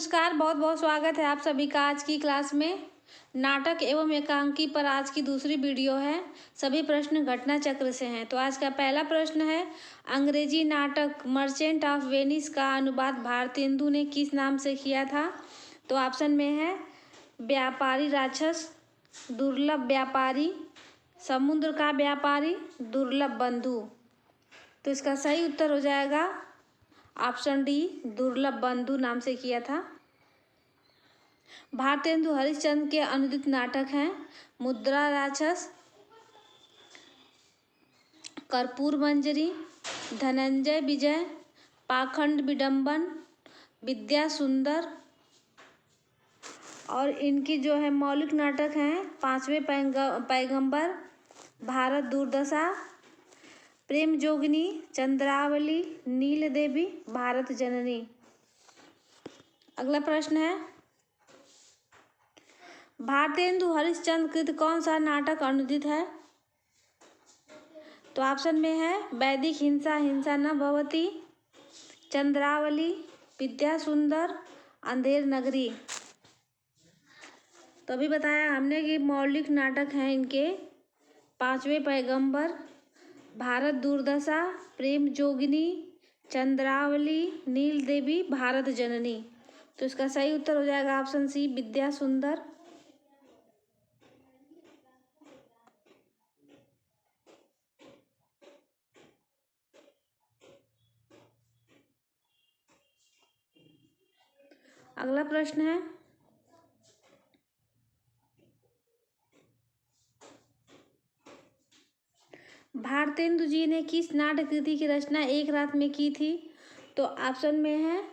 नमस्कार, बहुत बहुत स्वागत है आप सभी का आज की क्लास में। नाटक एवं एकांकी पर आज की दूसरी वीडियो है। सभी प्रश्न घटना चक्र से हैं। तो आज का पहला प्रश्न है, अंग्रेजी नाटक मर्चेंट ऑफ वेनिस का अनुवाद भारतेंदु ने किस नाम से किया था? तो ऑप्शन में है व्यापारी राक्षस, दुर्लभ व्यापारी, समुद्र का व्यापारी, दुर्लभ बंधु। तो इसका सही उत्तर हो जाएगा ऑप्शन डी, दुर्लभ बंधु नाम से किया था। भारतेंदु हरिश्चंद्र के अनुदित नाटक हैं मुद्रा राक्षस, कर्पूर मंजरी, धनंजय विजय, पाखंड विडंबन, विद्या सुंदर। और इनकी जो है मौलिक नाटक हैं पांचवें पैगंबर, भारत दुर्दशा, प्रेम जोगिनी, चंद्रावली, नील देवी, भारत जननी। अगला प्रश्न है, भारतेंदु हरिश्चंद्र कृत कौन सा नाटक अनुदित है? तो ऑप्शन में है वैदिक हिंसा हिंसा न भवति, चंद्रावली, विद्या सुंदर, अंधेर नगरी। तो अभी बताया हमने कि मौलिक नाटक हैं इनके पांचवें पैगंबर, भारत दुर्दशा, प्रेम जोगिनी, चंद्रावली, नील देवी, भारत जननी। तो इसका सही उत्तर हो जाएगा ऑप्शन सी, विद्या सुंदर। अगला प्रश्न है, भारतेंदु जी ने किस नाट्य कृति की रचना एक रात में की थी? तो ऑप्शन में है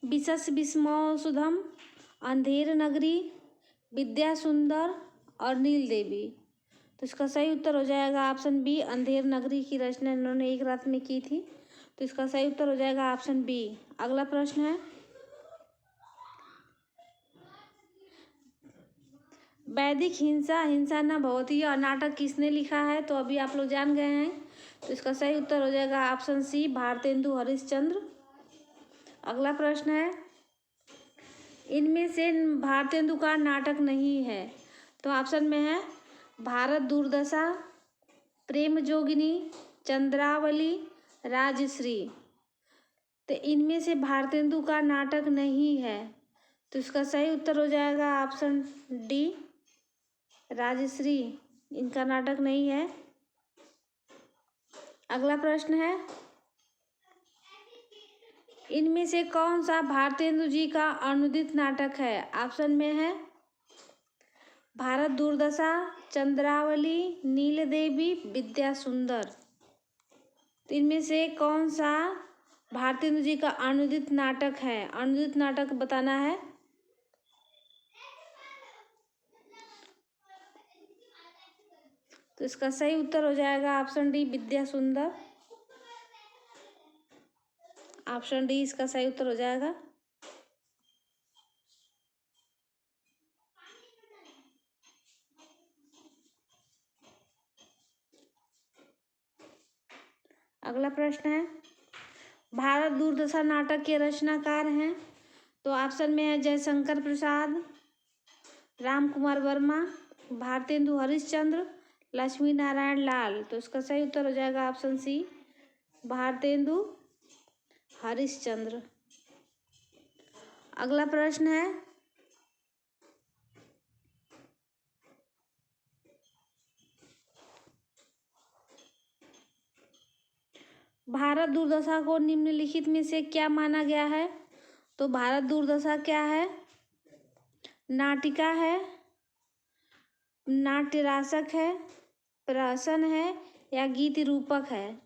विशस विस्मौसुधम, अंधेर नगरी, विद्या सुंदर और नील देवी। तो इसका सही उत्तर हो जाएगा ऑप्शन बी, अंधेर नगरी की रचना इन्होंने एक रात में की थी। तो इसका सही उत्तर हो जाएगा ऑप्शन बी। अगला प्रश्न है, वैदिक हिंसा हिंसा न भवति और नाटक किसने लिखा है? तो अभी आप लोग जान गए हैं। तो इसका सही उत्तर हो जाएगा ऑप्शन सी, भारतेंदु हरिश्चंद्र। अगला प्रश्न है, इनमें से भारतेंदु का नाटक नहीं है। तो ऑप्शन में है भारत दुर्दशा, प्रेम जोगिनी, चंद्रावली, राजश्री। तो इनमें से भारतेंदु का नाटक नहीं है। तो इसका सही उत्तर हो जाएगा ऑप्शन डी, राजश्री। इनका नाटक नहीं है। अगला प्रश्न है, इनमें से कौन सा भारतेंदु जी का अनुदित नाटक है? ऑप्शन में है भारत दुर्दशा, चंद्रावली, नील देवी, विद्या सुंदर। तो इनमें से कौन सा भारतेंदु जी का अनुदित नाटक है? अनुदित नाटक बताना है। तो इसका सही उत्तर हो जाएगा ऑप्शन डी, विद्या सुंदर। ऑप्शन डी इसका सही उत्तर हो जाएगा। अगला प्रश्न है, भारत दुर्दशा नाटक के रचनाकार हैं? तो ऑप्शन में है जयशंकर प्रसाद, राम कुमार वर्मा, भारतेंदु हरिश्चंद्र, लक्ष्मी नारायण लाल। तो इसका सही उत्तर हो जाएगा ऑप्शन सी, भारतेंदु हरिश्चंद्र। अगला प्रश्न है, भारत दुर्दशा को निम्नलिखित में से क्या माना गया है? तो भारत दुर्दशा क्या है? नाटिका है, नाट्यरासक है, प्रहसन है या गीत रूपक है?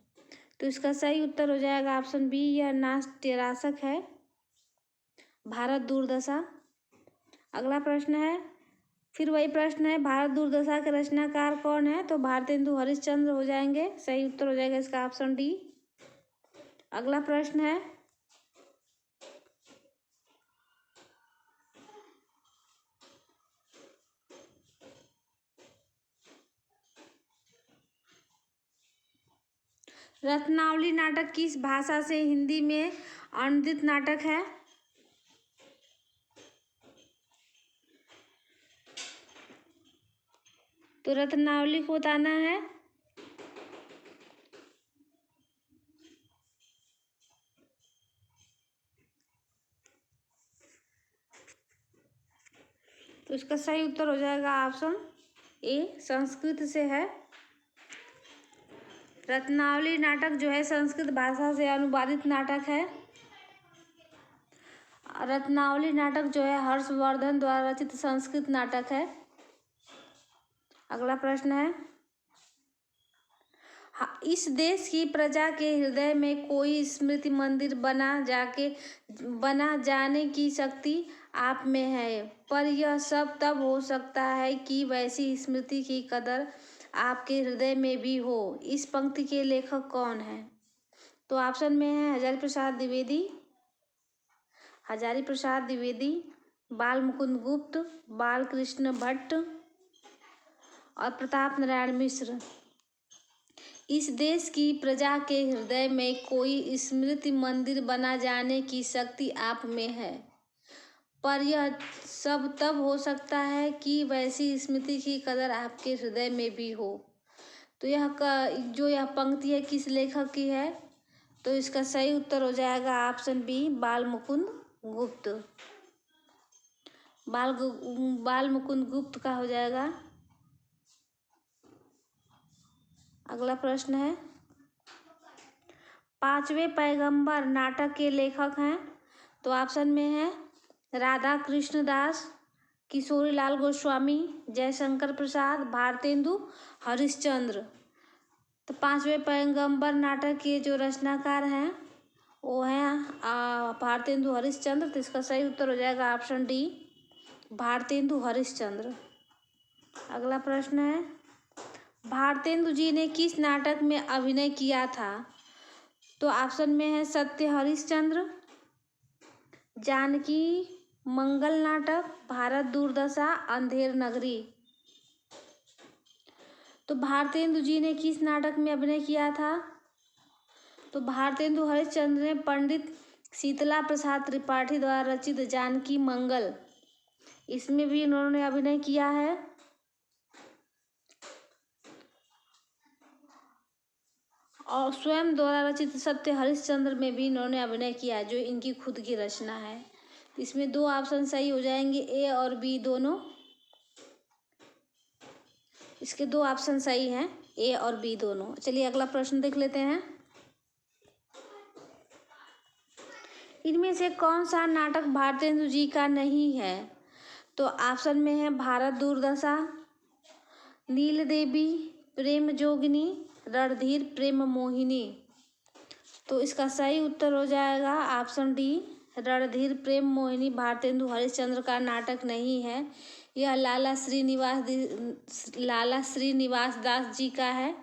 तो इसका सही उत्तर हो जाएगा ऑप्शन बी, यह नाट्यरासक है, भारत दुर्दशा। अगला प्रश्न है, फिर वही प्रश्न है, भारत दुर्दशा के रचनाकार कौन है? तो भारतेंदु हरिश्चंद्र हो जाएंगे। सही उत्तर हो जाएगा इसका ऑप्शन डी। अगला प्रश्न है, रत्नावली नाटक किस भाषा से हिंदी में अनुदित नाटक है? तो रत्नावली को बताना है। तो इसका सही उत्तर हो जाएगा ऑप्शन ए, संस्कृत से है। रत्नावली नाटक जो है संस्कृत भाषा से अनुवादित नाटक है। रत्नावली नाटक जो है हर्षवर्धन द्वारा रचित संस्कृत नाटक है। अगला प्रश्न है, इस देश की प्रजा के हृदय में कोई स्मृति मंदिर बना जाने की शक्ति आप में है, पर यह सब तब हो सकता है कि वैसी स्मृति की कदर आपके हृदय में भी हो। इस पंक्ति के लेखक कौन है? तो ऑप्शन में है हजारी प्रसाद द्विवेदी, बाल मुकुंद गुप्त, बाल कृष्ण भट्ट और प्रताप नारायण मिश्र। इस देश की प्रजा के हृदय में कोई स्मृति मंदिर बना जाने की शक्ति आप में है, पर यह सब तब हो सकता है कि वैसी स्मृति की कदर आपके हृदय में भी हो। तो यह पंक्ति है किस लेखक की है? तो इसका सही उत्तर हो जाएगा ऑप्शन बी, बाल मुकुंद गुप्त। बाल मुकुंद गुप्त का हो जाएगा। अगला प्रश्न है, पांचवें पैगंबर नाटक के लेखक हैं? तो ऑप्शन में है राधा कृष्ण दास, किशोरी लाल गोस्वामी, जयशंकर प्रसाद, भारतेंदु हरिश्चंद्र। तो पांचवें पैगंबर नाटक के जो रचनाकार हैं वो हैं भारतेंदु हरिश्चंद्र। तो इसका सही उत्तर हो जाएगा ऑप्शन डी, भारतेंदु हरिश्चंद्र। अगला प्रश्न है, भारतेंदु जी ने किस नाटक में अभिनय किया था? तो ऑप्शन में है सत्य हरिश्चंद्र, जानकी मंगल नाटक, भारत दुर्दशा, अंधेर नगरी। तो भारतेंदु जी ने किस नाटक में अभिनय किया था? तो भारतेंदु हरिश्चंद्र ने पंडित शीतला प्रसाद त्रिपाठी द्वारा रचित जानकी मंगल, इसमें भी उन्होंने अभिनय किया है। और स्वयं द्वारा रचित सत्य हरिश्चंद्र में भी इन्होंने अभिनय किया है, जो इनकी खुद की रचना है। इसमें दो ऑप्शन सही हो जाएंगे, ए और बी दोनों। इसके दो ऑप्शन सही हैं, ए और बी दोनों। चलिए अगला प्रश्न देख लेते हैं। इनमें से कौन सा नाटक भारतेंदु जी का नहीं है? तो ऑप्शन में है भारत दुर्दशा, नील देवी, प्रेम जोगिनी, रणधीर प्रेम मोहिनी। तो इसका सही उत्तर हो जाएगा ऑप्शन डी, रणधीर प्रेम मोहिनी भारतेंदु हरिश्चंद्र का नाटक नहीं है। यह लाला श्रीनिवास दास जी का है।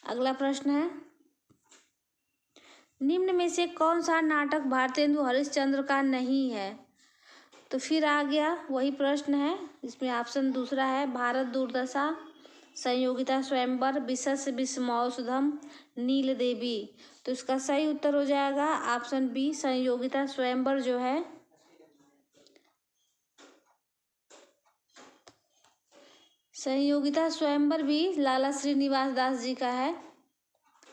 अगला प्रश्न है, निम्न में से कौन सा नाटक भारतेंदु हरिश्चंद्र का नहीं है? तो फिर आ गया वही प्रश्न है, इसमें ऑप्शन दूसरा है भारत दुर्दशा, संयोगिता स्वयंवर, विशस्य विस्मौषधम, नील देवी। तो इसका सही उत्तर हो जाएगा ऑप्शन बी, संयोगिता स्वयंवर जो है। संयोगिता स्वयंवर भी लाला श्रीनिवास दास जी का है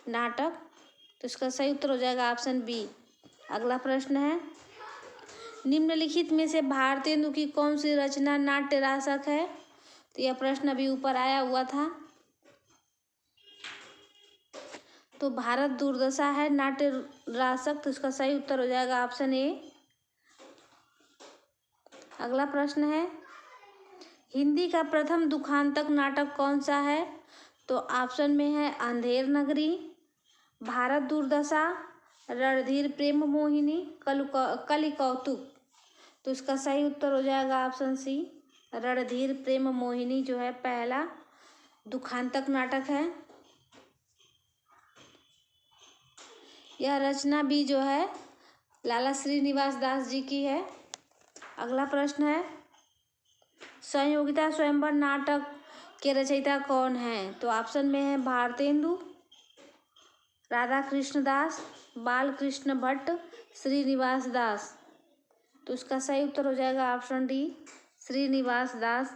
नाटक। तो इसका सही उत्तर हो जाएगा ऑप्शन बी। अगला प्रश्न है, निम्नलिखित में से भारतेंदु की कौन सी रचना नाट्य रासक है? तो यह प्रश्न अभी ऊपर आया हुआ था। तो भारत दुर्दशा है नाट्य रासक। तो इसका सही उत्तर हो जाएगा ऑप्शन ए। अगला प्रश्न है, हिंदी का प्रथम दुखांतक नाटक कौन सा है? तो ऑप्शन में है अंधेर नगरी, भारत दुर्दशा, रणधीर प्रेम मोहिनी, कलि कौतुक। तो इसका सही उत्तर हो जाएगा ऑप्शन सी, रणधीर प्रेम मोहिनी जो है पहला दुखांतक नाटक है। यह रचना भी जो है लाला श्रीनिवास दास जी की है। अगला प्रश्न है, संयोगिता स्वयंवर नाटक के रचयिता कौन है? तो ऑप्शन में है भारतेंदु, राधा कृष्ण दास, बाल कृष्ण भट्ट, श्रीनिवास दास। तो इसका सही उत्तर हो जाएगा ऑप्शन डी, श्रीनिवास दास।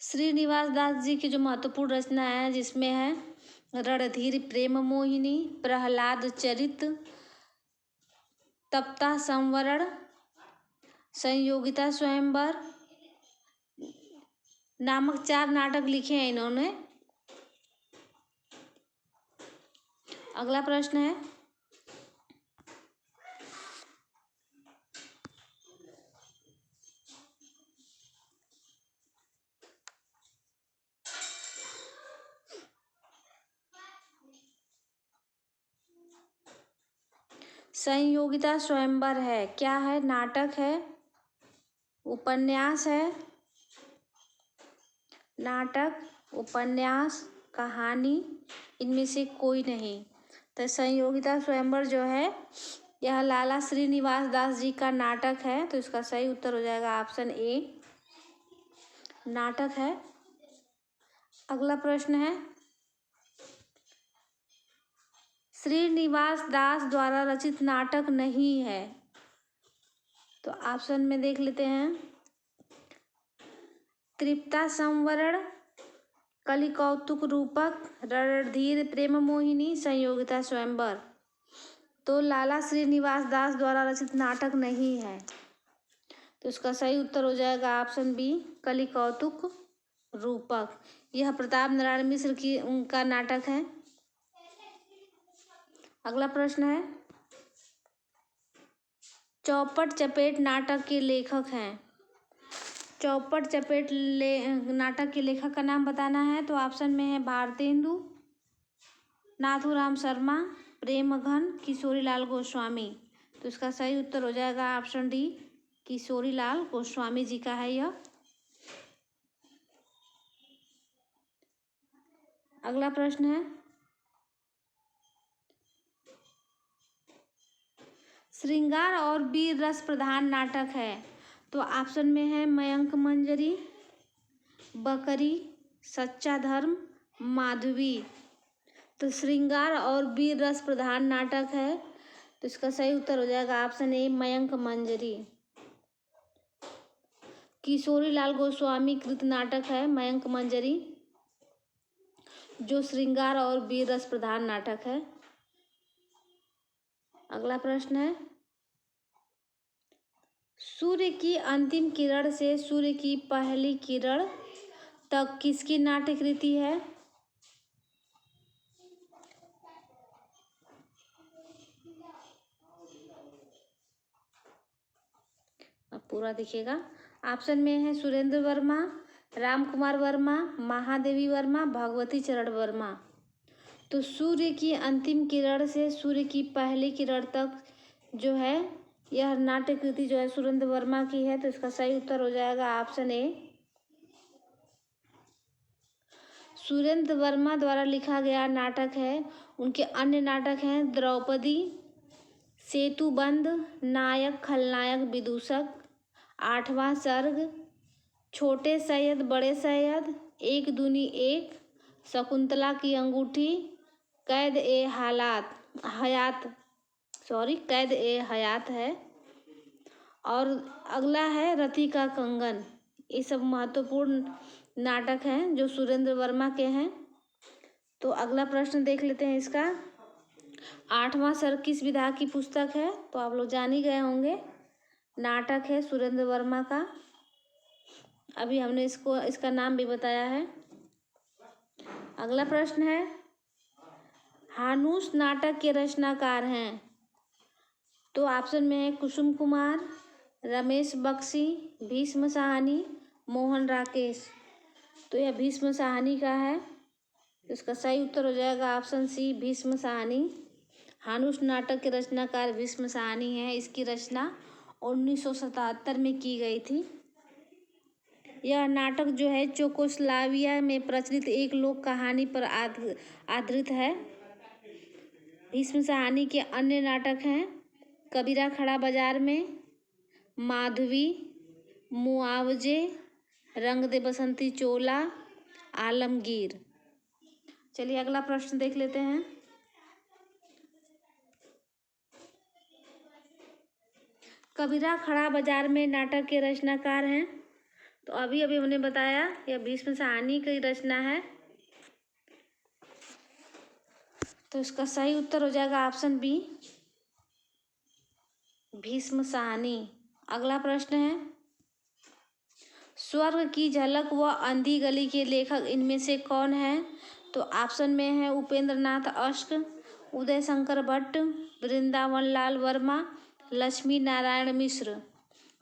श्रीनिवास दास जी की जो महत्वपूर्ण रचना है जिसमें है रणधीर प्रेम मोहिनी, प्रहलाद चरित, तप्ता संवरण, संयोगिता स्वयंवर नामक 4 नाटक लिखे हैं इन्होंने। अगला प्रश्न है संयोगिता स्वयंवर है, क्या है? नाटक है, उपन्यास है, नाटक, उपन्यास, कहानी, इनमें से कोई नहीं। तो संयोगिता स्वयंवर जो है यह लाला श्रीनिवास दास जी का नाटक है, तो इसका सही उत्तर हो जाएगा ऑप्शन ए, नाटक है। अगला प्रश्न है श्रीनिवास दास द्वारा रचित नाटक नहीं है, तो ऑप्शन में देख लेते हैं तृप्ता संवरण, कलिकौतुक रूपक, रणधीर प्रेम मोहिनी, संयोगिता स्वयंवर। तो लाला श्रीनिवास दास द्वारा रचित नाटक नहीं है, तो इसका सही उत्तर हो जाएगा ऑप्शन बी, कलिकौतुक रूपक। यह प्रताप नारायण मिश्र की उनका नाटक है। अगला प्रश्न है चौपट चपेट नाटक के लेखक हैं। चौपट चपेट नाटक के लेखक का नाम बताना है, तो ऑप्शन में है भारतेंदु, नाथूराम शर्मा, प्रेमघन, किशोरीलाल गोस्वामी। तो इसका सही उत्तर हो जाएगा ऑप्शन डी, किशोरीलाल गोस्वामी जी का है यह। अगला प्रश्न है श्रृंगार और वीर रस प्रधान नाटक है, तो ऑप्शन में है मयंक मंजरी, बकरी, सच्चा धर्म, माधवी। तो श्रृंगार और वीर रस प्रधान नाटक है, तो इसका सही उत्तर हो जाएगा ऑप्शन ए, मयंक मंजरी। किशोरीलाल गोस्वामी कृत नाटक है मयंक मंजरी, जो श्रृंगार और वीर रस प्रधान नाटक है। अगला प्रश्न है सूर्य की अंतिम किरण से सूर्य की पहली किरण तक किसकी नाट्य कृति है? अब पूरा देखिएगा। ऑप्शन में है सुरेंद्र वर्मा, राम कुमार वर्मा, महादेवी वर्मा, भगवती चरण वर्मा। तो सूर्य की अंतिम किरण से सूर्य की पहली किरण तक जो है यह नाट्य कृति जो है सुरेंद्र वर्मा की है, तो इसका सही उत्तर हो जाएगा ऑप्शन ए, सुरेंद्र वर्मा द्वारा लिखा गया नाटक है। उनके अन्य नाटक हैं द्रौपदी, सेतुबंध, नायक खलनायक विदूषक, आठवां सर्ग, छोटे सैयद बड़े सैयद, एक दूनी एक, शकुंतला की अंगूठी, कैद ए हयात है। और अगला है रति का कंगन। ये सब महत्वपूर्ण नाटक हैं जो सुरेंद्र वर्मा के हैं। तो अगला प्रश्न देख लेते हैं इसका। आठवां सर्ग किस विधा की पुस्तक है? तो आप लोग जान ही गए होंगे, नाटक है सुरेंद्र वर्मा का। अभी हमने इसका नाम भी बताया है। अगला प्रश्न है हानूस नाटक के रचनाकार हैं, तो ऑप्शन में है कुसुम कुमार, रमेश बख्शी, भीष्म साहनी, मोहन राकेश। तो यह भीष्म साहनी का है, तो इसका सही उत्तर हो जाएगा ऑप्शन सी, भीष्म साहनी। हानूस नाटक के रचनाकार भीष्म साहनी है। इसकी रचना 1977 में की गई थी। यह नाटक जो है चेकोस्लोवाकिया में प्रचलित एक लोक कहानी पर आधारित है। भीष्म साहनी के अन्य नाटक हैं कबीरा खड़ा बाजार में, माधवी, मुआवजे, रंग दे बसंती चोला, आलमगीर। चलिए अगला प्रश्न देख लेते हैं। कबीरा खड़ा बाजार में नाटक के रचनाकार हैं। तो अभी अभी हमने बताया यह भीष्म साहनी की रचना है। तो इसका सही उत्तर हो जाएगा ऑप्शन बी, भीष्म साहनी। अगला प्रश्न है, स्वर्ग की झलक व अंधी गली के लेखक इनमें से कौन है? तो ऑप्शन में है उपेंद्र नाथ अश्क, उदय शंकर भट्ट, वृंदावन लाल वर्मा, लक्ष्मी नारायण मिश्र।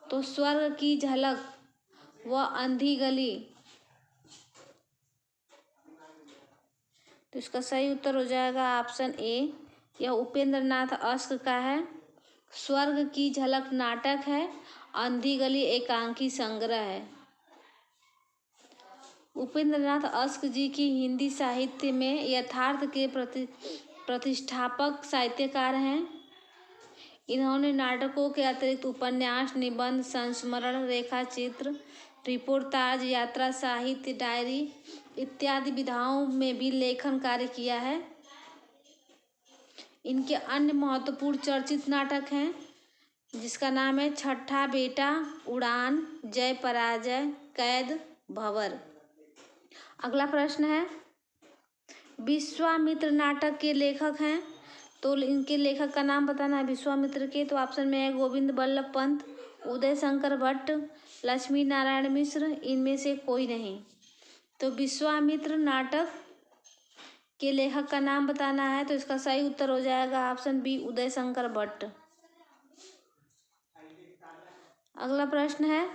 तो स्वर्ग की झलक व अंधी गली, तो इसका सही उत्तर हो जाएगा ऑप्शन ए, यह उपेंद्र नाथ अश्क का है। स्वर्ग की झलक नाटक है, अंधी गली एकांकी संग्रह है। उपेंद्र नाथ अश्क जी की हिंदी साहित्य में यथार्थ के प्रतिष्ठापक साहित्यकार हैं। इन्होंने नाटकों के अतिरिक्त उपन्यास, निबंध, संस्मरण, रेखाचित्र, रिपोर्टाज, यात्रा साहित्य, डायरी इत्यादि विधाओं में भी लेखन कार्य किया है। इनके अन्य महत्वपूर्ण चर्चित नाटक हैं, जिसका नाम है छठा बेटा, उड़ान, जय पराजय, कैद, भंवर। अगला प्रश्न है, विश्वामित्र नाटक के लेखक हैं। तो इनके लेखक का नाम बताना है विश्वामित्र के। तो ऑप्शन में है गोविंद बल्लभ पंत, उदय शंकर भट्ट, लक्ष्मी नारायण मिश्र, इनमें से कोई नहीं। तो विश्वामित्र नाटक के लेखक का नाम बताना है। तो इसका सही उत्तर हो जाएगा ऑप्शन बी, उदय शंकर भट्ट। अगला प्रश्न है,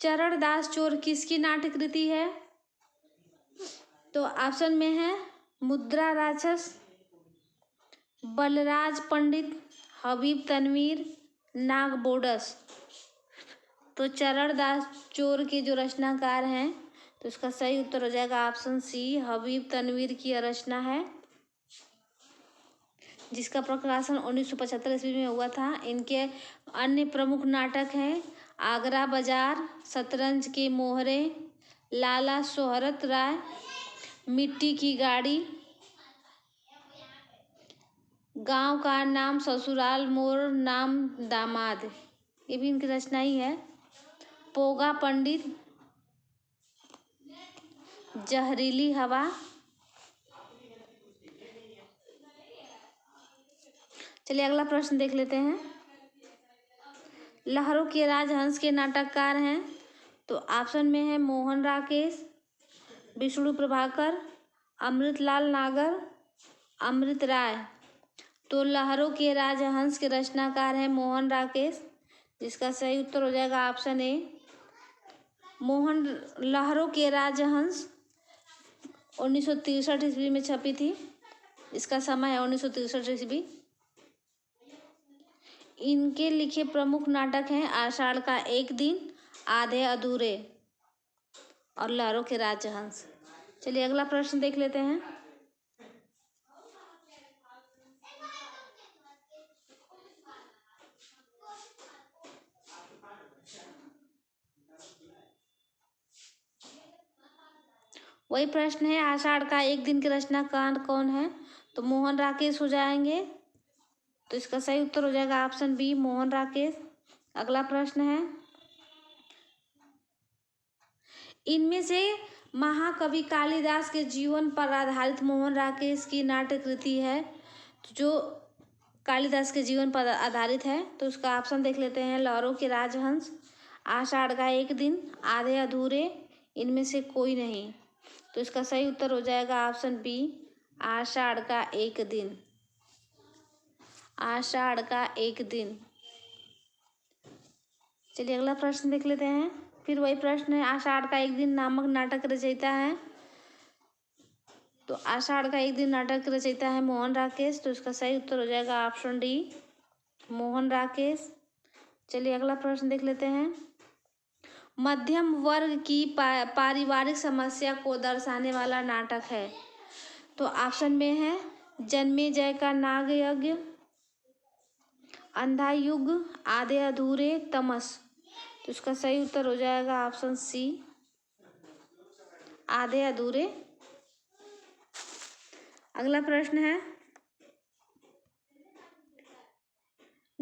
चरण दास चोर किसकी नाट्य कृति है? तो ऑप्शन में है मुद्रा राक्षस, बलराज पंडित, हबीब तनवीर, नागबोडस। तो चरण दास चोर के जो रचनाकार हैं, तो इसका सही उत्तर हो जाएगा ऑप्शन सी, हबीब तनवीर की रचना है, जिसका प्रकाशन 1975 ईस्वी में हुआ था। इनके अन्य प्रमुख नाटक हैं आगरा बाजार, शतरंज के मोहरे, लाला सोहरत राय, मिट्टी की गाड़ी, गांव का नाम ससुराल, मोर नाम दामाद, ये भी इनकी रचना ही है। पोगा पंडित, जहरीली हवा। चलिए अगला प्रश्न देख लेते हैं, लहरों के राजहंस के नाटककार हैं। तो ऑप्शन में है मोहन राकेश, विष्णु प्रभाकर, अमृतलाल नागर, अमृत राय। तो लहरों के राजहंस के रचनाकार हैं मोहन राकेश, जिसका सही उत्तर हो जाएगा ऑप्शन ए, मोहन। लहरों के राजहंस 1963 ईस्वी में छपी थी। इसका समय है 1963 ईस्वी। इनके लिखे प्रमुख नाटक हैं आषाढ़ का एक दिन, आधे अधूरे और लहरों के राजहंस। चलिए अगला प्रश्न देख लेते हैं, वही प्रश्न है आषाढ़ का एक दिन के रचनाकार कौन है? तो मोहन राकेश हो जाएंगे। तो इसका सही उत्तर हो जाएगा ऑप्शन बी, मोहन राकेश। अगला प्रश्न है, इनमें से महाकवि कालिदास के जीवन पर आधारित मोहन राकेश की नाट्य कृति है जो कालिदास के जीवन पर आधारित है। तो उसका ऑप्शन देख लेते हैं, लहरों के राजहंस, आषाढ़ का एक दिन, आधे अधूरे, इनमें से कोई नहीं। तो इसका सही उत्तर हो जाएगा ऑप्शन बी, आषाढ़ का एक दिन। आषाढ़ का एक दिन। चलिए अगला प्रश्न देख लेते हैं, फिर वही प्रश्न है, आषाढ़ का एक दिन नामक नाटक रचयिता है। तो आषाढ़ का एक दिन नाटक रचयिता है मोहन राकेश। तो इसका सही उत्तर हो जाएगा ऑप्शन डी, मोहन राकेश। चलिए अगला प्रश्न देख लेते हैं, मध्यम वर्ग की पारिवारिक समस्या को दर्शाने वाला नाटक है। तो ऑप्शन में है जन्मेजय का नाग यज्ञ, अंधा युग, आधे अधूरे, तमस। तो इसका सही उत्तर हो जाएगा ऑप्शन सी, आधे अधूरे। अगला प्रश्न है,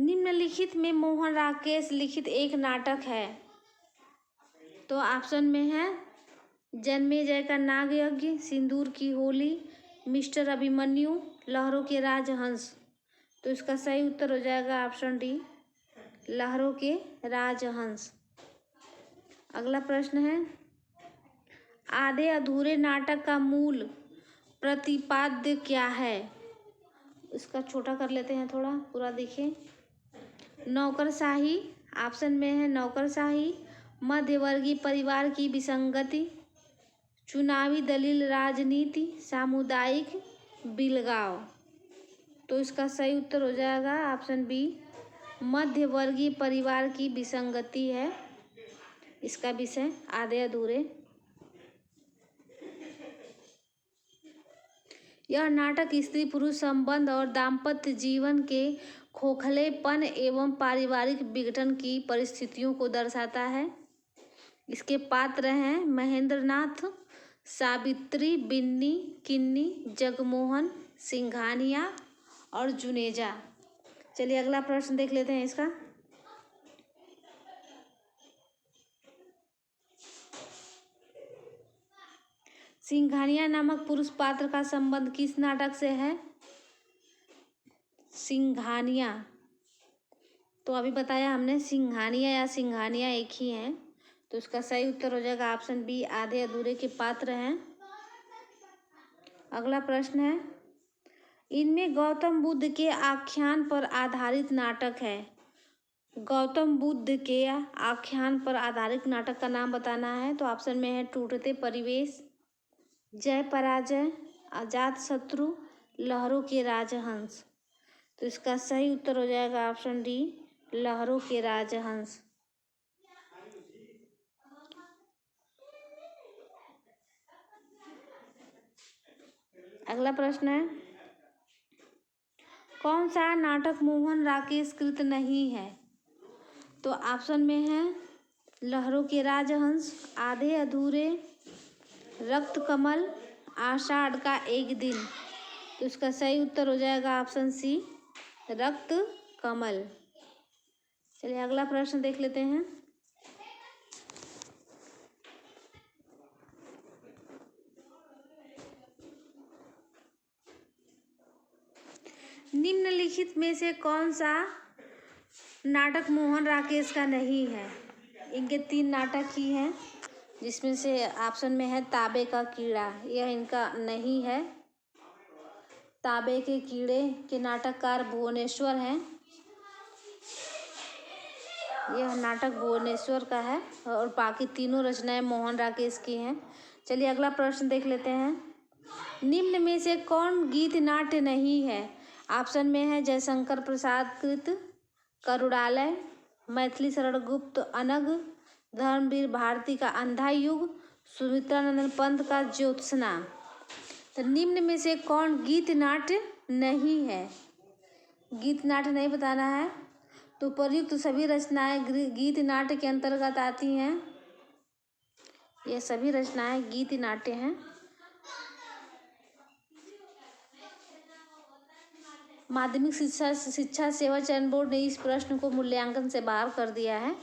निम्नलिखित में मोहन राकेश लिखित एक नाटक है। तो ऑप्शन में है जन्मेजय का नागयज्ञ, सिंदूर की होली, मिस्टर अभिमन्यु, लहरों के राजहंस। तो इसका सही उत्तर हो जाएगा ऑप्शन डी, लहरों के राजहंस। अगला प्रश्न है, आधे अधूरे नाटक का मूल प्रतिपाद्य क्या है? इसका छोटा कर लेते हैं थोड़ा, पूरा देखिए। नौकरशाही, ऑप्शन में है नौकरशाही, मध्यवर्गीय परिवार की विसंगति, चुनावी दलील राजनीति, सामुदायिक बिलगाव। तो इसका सही उत्तर हो जाएगा ऑप्शन बी, मध्यवर्गीय परिवार की विसंगति है इसका विषय आधे अधूरे। यह नाटक स्त्री पुरुष संबंध और दाम्पत्य जीवन के खोखलेपन एवं पारिवारिक विघटन की परिस्थितियों को दर्शाता है। इसके पात्र हैं महेंद्रनाथ, सावित्री, बिन्नी, किन्नी, जगमोहन, सिंघानिया और जुनेजा। चलिए अगला प्रश्न देख लेते हैं इसका। सिंघानिया नामक पुरुष पात्र का संबंध किस नाटक से है? सिंघानिया, तो अभी बताया हमने सिंघानिया या सिंघानिया एक ही है। तो इसका सही उत्तर हो जाएगा ऑप्शन बी, आधे अधूरे के पात्र हैं। अगला प्रश्न है, इनमें गौतम बुद्ध के आख्यान पर आधारित नाटक है। गौतम बुद्ध के आख्यान पर आधारित नाटक का नाम बताना है। तो ऑप्शन में है टूटते परिवेश, जय पराजय, अजात शत्रु, लहरों के राजहंस। तो इसका सही उत्तर हो जाएगा ऑप्शन डी, लहरों के राजहंस। अगला प्रश्न है, कौन सा नाटक मोहन राकेश कृत नहीं है? तो ऑप्शन में है लहरों के राजहंस, आधे अधूरे, रक्त कमल, आषाढ़ का एक दिन। तो इसका सही उत्तर हो जाएगा ऑप्शन सी, रक्त कमल। चलिए अगला प्रश्न देख लेते हैं। निम्नलिखित में से कौन सा नाटक मोहन राकेश का नहीं है? इनके 3 नाटक ही हैं, जिसमें से ऑप्शन में है ताबे का कीड़ा, यह इनका नहीं है। ताबे के कीड़े के नाटककार भुवनेश्वर हैं, यह नाटक भुवनेश्वर का है और बाकी तीनों रचनाएं मोहन राकेश की हैं। चलिए अगला प्रश्न देख लेते हैं। निम्न में से कौन गीत नाट्य नहीं है? ऑप्शन में है जयशंकर प्रसाद कृत करुणालय, मैथिली शरण गुप्त अनग, धर्मवीर भारती का अंधा युग, सुमित्रानंद पंत का ज्योत्सना। तो निम्न में से कौन गीत नाट्य नहीं है? गीत नाट्य नहीं बताना है। तो उपर्युक्त सभी रचनाएं गीत नाट्य के अंतर्गत आती हैं। ये सभी रचनाएं गीत नाट्य हैं। माध्यमिक शिक्षा सेवा चयन बोर्ड ने इस प्रश्न को मूल्यांकन से बाहर कर दिया है।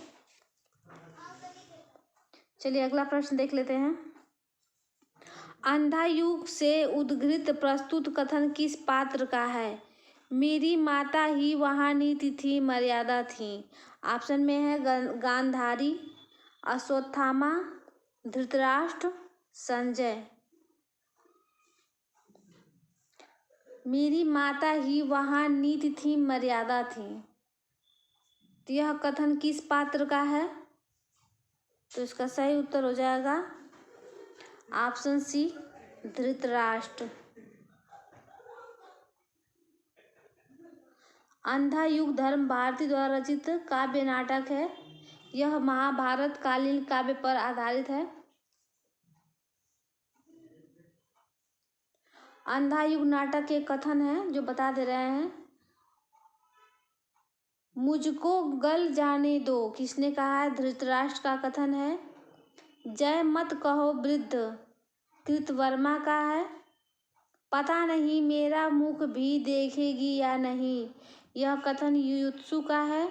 चलिए अगला प्रश्न देख लेते हैं। अंधा युग से उद्धृत प्रस्तुत कथन किस पात्र का है? मेरी माता ही वहाँ नीति थी मर्यादा थी। ऑप्शन में है गांधारी, अश्वत्थामा, धृतराष्ट्र, संजय। मेरी माता ही वहाँ नीति थी मर्यादा थी, तो यह कथन किस पात्र का है? तो इसका सही उत्तर हो जाएगा ऑप्शन सी, धृतराष्ट्र। अंधा युग धर्म भारती द्वारा रचित काव्य नाटक है। यह महाभारत कालीन काव्य पर आधारित है। अंधा युग नाटक के कथन है जो बता दे रहे हैं। मुझको गल जाने दो, किसने कहा है? धृतराष्ट्र का कथन है। जय मत कहो वृद्ध, कृतवर्मा का है। पता नहीं मेरा मुख भी देखेगी या नहीं, यह कथन युयुत्सु का है।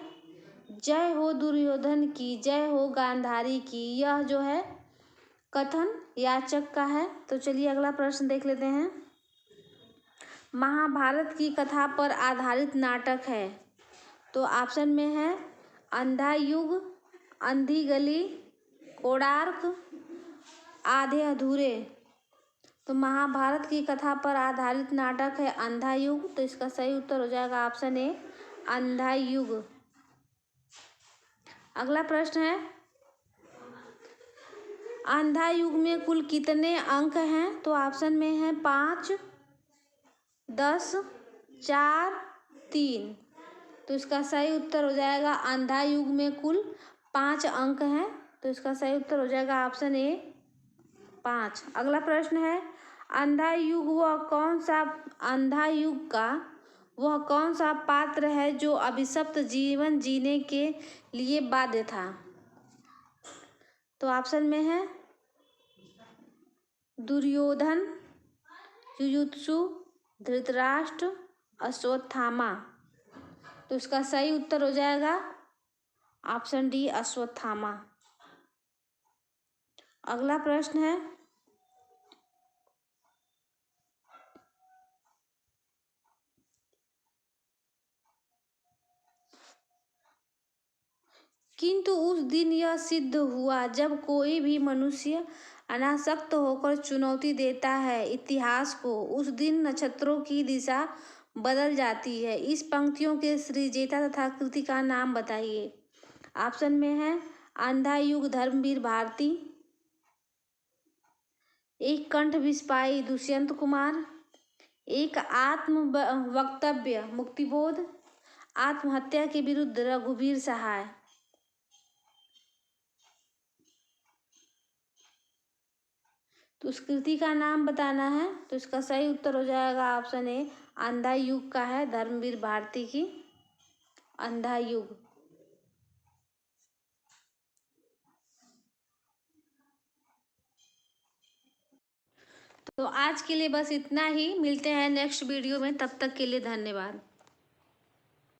जय हो दुर्योधन की, जय हो गांधारी की, यह जो है कथन याचक का है। तो चलिए अगला प्रश्न देख लेते हैं। महाभारत की कथा पर आधारित नाटक है। तो ऑप्शन में है अंधा युग, अंधी गली, कोणार्क, आधे अधूरे। तो महाभारत की कथा पर आधारित नाटक है अंधा युग। तो इसका सही उत्तर हो जाएगा ऑप्शन ए, अंधा युग। अगला प्रश्न है, अंधा युग में कुल कितने अंक हैं? तो ऑप्शन में है 5, 10, 4, 3। तो इसका सही उत्तर हो जाएगा अंधा युग में कुल 5 अंक हैं। तो इसका सही उत्तर हो जाएगा ऑप्शन ए, 5। अगला प्रश्न है, अंधा युग वह कौन सा पात्र है जो अभिशप्त जीवन जीने के लिए बाध्य था? तो ऑप्शन में है दुर्योधन, युयुत्सु, धृतराष्ट्र, अश्वत्थामा। तो इसका सही उत्तर हो जाएगा ऑप्शन डी, अश्वत्थामा। अगला प्रश्न है, किंतु उस दिन यह सिद्ध हुआ जब कोई भी मनुष्य अनासक्त होकर चुनौती देता है इतिहास को, उस दिन नक्षत्रों की दिशा बदल जाती है। इस पंक्तियों के सृजयिता तथा कृति का नाम बताइए। ऑप्शन में है अंधा युग धर्मवीर भारती, एक कंठ बिस्पाई दुष्यंत कुमार, एक आत्म वक्तव्य मुक्तिबोध, आत्महत्या के विरुद्ध रघुवीर सहाय। तो उस कृति का नाम बताना है। तो इसका सही उत्तर हो जाएगा ऑप्शन ए, अंधा युग का है, धर्मवीर भारती की अंधा युग। तो आज के लिए बस इतना ही, मिलते हैं नेक्स्ट वीडियो में, तब तक के लिए धन्यवाद।